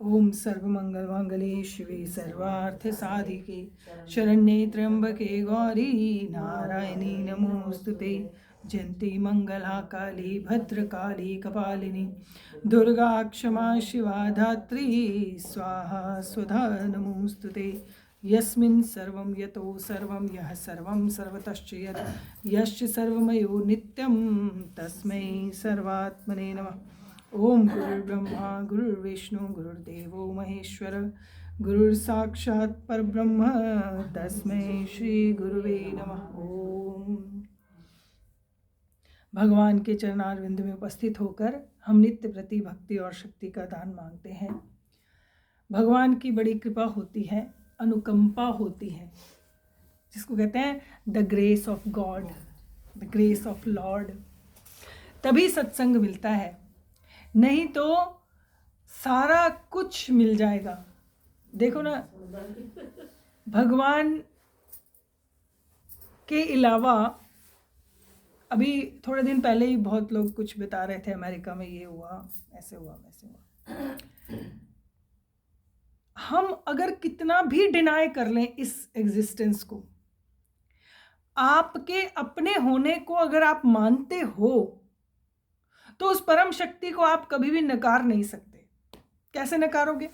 ओम सर्वमंगल मांगल्ये शिवे सर्वार्थ साधिके शरण्ये त्र्यंबके गौरी नारायणी नमोस्तुते। जयंती मंगला काली भद्रकाली कपालिनी दुर्गा क्षमा शिवा धात्री स्वाहा स्वधा नमोस्तुते। यस्मिन् सर्वं यतो सर्वं यः सर्वं सर्वतश्च यत् यश्च सर्वमयो नित्यं तस्मै सर्वात्मने नमः। ओम गुरुर्ब्रह्मा गुरुर्विष्णु गुरुर्देवो महेश्वर गुरुर्साक्षात् परब्रह्म तस्मै श्री गुरुवे नमः। ओम। भगवान के चरणारविंद में उपस्थित होकर हम नित्य प्रति भक्ति और शक्ति का दान मांगते हैं। भगवान की बड़ी कृपा होती है, अनुकंपा होती है, जिसको कहते हैं the grace of God, the grace of Lord. तभी सत्संग मिलता है, नहीं तो सारा कुछ मिल जाएगा। देखो ना, भगवान के अलावा अभी थोड़े दिन पहले ही बहुत लोग कुछ बता रहे थे, अमेरिका में ये हुआ, ऐसे हुआ, वैसे हुआ। हम अगर कितना भी डिनाई कर लें इस एग्जिस्टेंस को, आपके अपने होने को अगर आप मानते हो तो उस परम शक्ति को आप कभी भी नकार नहीं सकते। कैसे नकारोगे?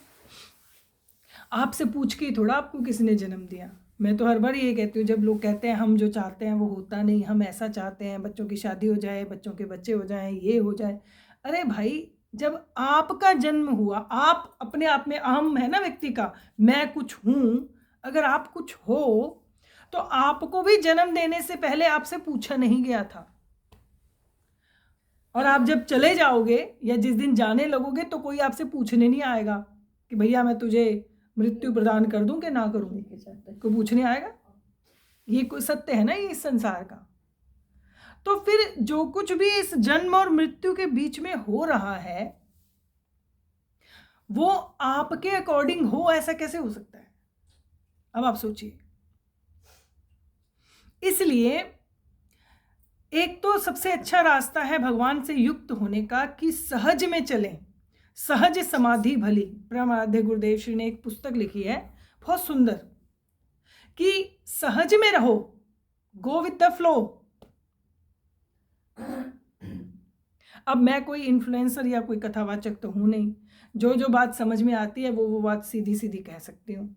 आपसे पूछ के थोड़ा आपको किसने जन्म दिया। मैं तो हर बार ये कहती हूँ, जब लोग कहते हैं हम जो चाहते हैं वो होता नहीं, हम ऐसा चाहते हैं बच्चों की शादी हो जाए, बच्चों के बच्चे हो जाएं, ये हो जाए। अरे भाई, जब आपका जन्म हुआ, आप अपने आप में अहम है ना व्यक्ति का, मैं कुछ हूँ। अगर आप कुछ हो तो आपको भी जन्म देने से पहले आपसे पूछा नहीं गया था। और आप जब चले जाओगे या जिस दिन जाने लगोगे तो कोई आपसे पूछने नहीं आएगा कि भैया मैं तुझे मृत्यु प्रदान कर दूं कि ना करूं। कोई पूछने आएगा? ये कोई सत्य है ना ये इस संसार का। तो फिर जो कुछ भी इस जन्म और मृत्यु के बीच में हो रहा है वो आपके अकॉर्डिंग हो, ऐसा कैसे हो सकता है? अब आप सोचिए। इसलिए एक तो सबसे अच्छा रास्ता है भगवान से युक्त होने का कि सहज में चलें, सहज समाधि भली। परमाराध्य गुरुदेव श्री ने एक पुस्तक लिखी है बहुत सुंदर कि सहज में रहो, गो विद द फ्लो। अब मैं कोई इन्फ्लुएंसर या कोई कथावाचक तो हूं नहीं, जो बात समझ में आती है वो बात सीधी सीधी कह सकती हूं।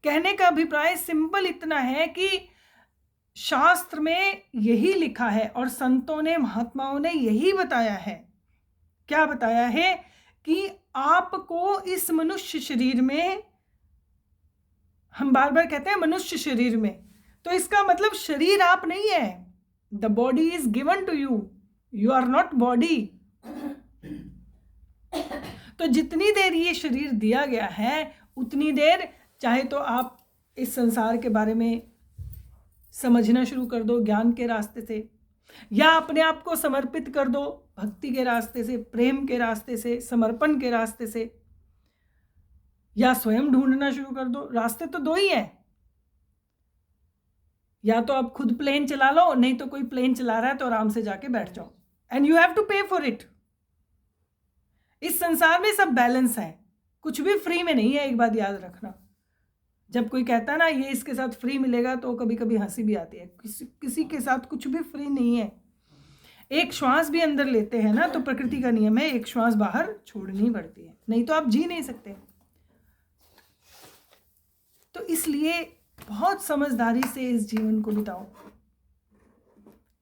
कहने का अभिप्राय सिंपल इतना है कि शास्त्र में यही लिखा है और संतों ने, महात्माओं ने यही बताया है। क्या बताया है? कि आपको इस मनुष्य शरीर में, हम बार बार कहते हैं मनुष्य शरीर में, तो इसका मतलब शरीर आप नहीं है। The body is given to you, you are not body. तो जितनी देर ये शरीर दिया गया है उतनी देर चाहे तो आप इस संसार के बारे में समझना शुरू कर दो ज्ञान के रास्ते से, या अपने आप को समर्पित कर दो भक्ति के रास्ते से, प्रेम के रास्ते से, समर्पण के रास्ते से, या स्वयं ढूंढना शुरू कर दो। रास्ते तो दो ही हैं, या तो आप खुद प्लेन चला लो, नहीं तो कोई प्लेन चला रहा है तो आराम से जाके बैठ जाओ, एंड यू हैव टू पे फॉर इट। इस संसार में सब बैलेंस है, कुछ भी फ्री में नहीं है। एक बात याद रखना, जब कोई कहता है ना ये इसके साथ फ्री मिलेगा तो कभी कभी हंसी भी आती है। किसी के साथ कुछ भी फ्री नहीं है। एक श्वास भी अंदर लेते हैं ना तो प्रकृति का नियम है एक श्वास बाहर छोड़नी पड़ती है, नहीं तो आप जी नहीं सकते। तो इसलिए बहुत समझदारी से इस जीवन को बिताओ।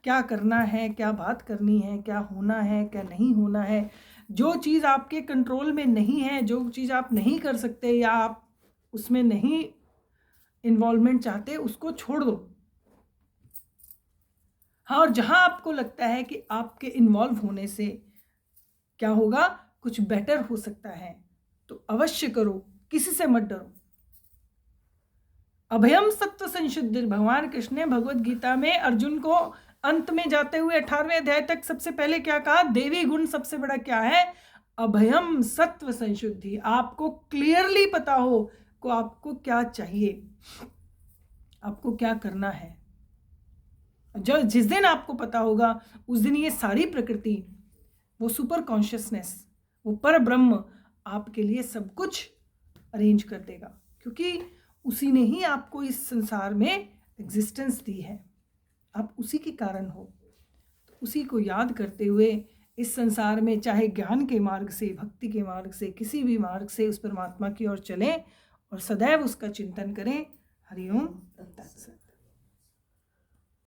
क्या करना है, क्या बात करनी है, क्या होना है, क्या नहीं होना है। जो चीज़ आपके कंट्रोल में नहीं है, जो चीज़ आप नहीं कर सकते या आप उसमें नहीं इन्वॉल्वमेंट चाहते, उसको छोड़ दो। हाँ, और जहां आपको लगता है कि आपके इन्वॉल्व होने से क्या होगा, कुछ बेटर हो सकता है, तो अवश्य करो, किसी से मत डरो। अभयम सत्व संशुद्धि, भगवान कृष्ण ने भगवत गीता में अर्जुन को अंत में जाते हुए 18वें अध्याय तक सबसे पहले क्या कहा? देवी गुण सबसे बड़ा क्या है? अभयम सत्व संशुद्धि। आपको क्लियरली पता हो को आपको क्या चाहिए, आपको क्या करना है। जो जिस दिन आपको पता होगा उस दिन ये सारी प्रकृति, वो सुपर कॉन्शियसनेस, वो पर ब्रह्म आपके लिए सब कुछ अरेंज कर देगा, क्योंकि उसी ने ही आपको इस संसार में एग्जिस्टेंस दी है, आप उसी के कारण हो। तो उसी को याद करते हुए इस संसार में चाहे ज्ञान के मार्ग से, भक्ति के मार्ग से, किसी भी मार्ग से उस परमात्मा की ओर चलें और सदैव उसका चिंतन करें। हरि ओम तत्सत।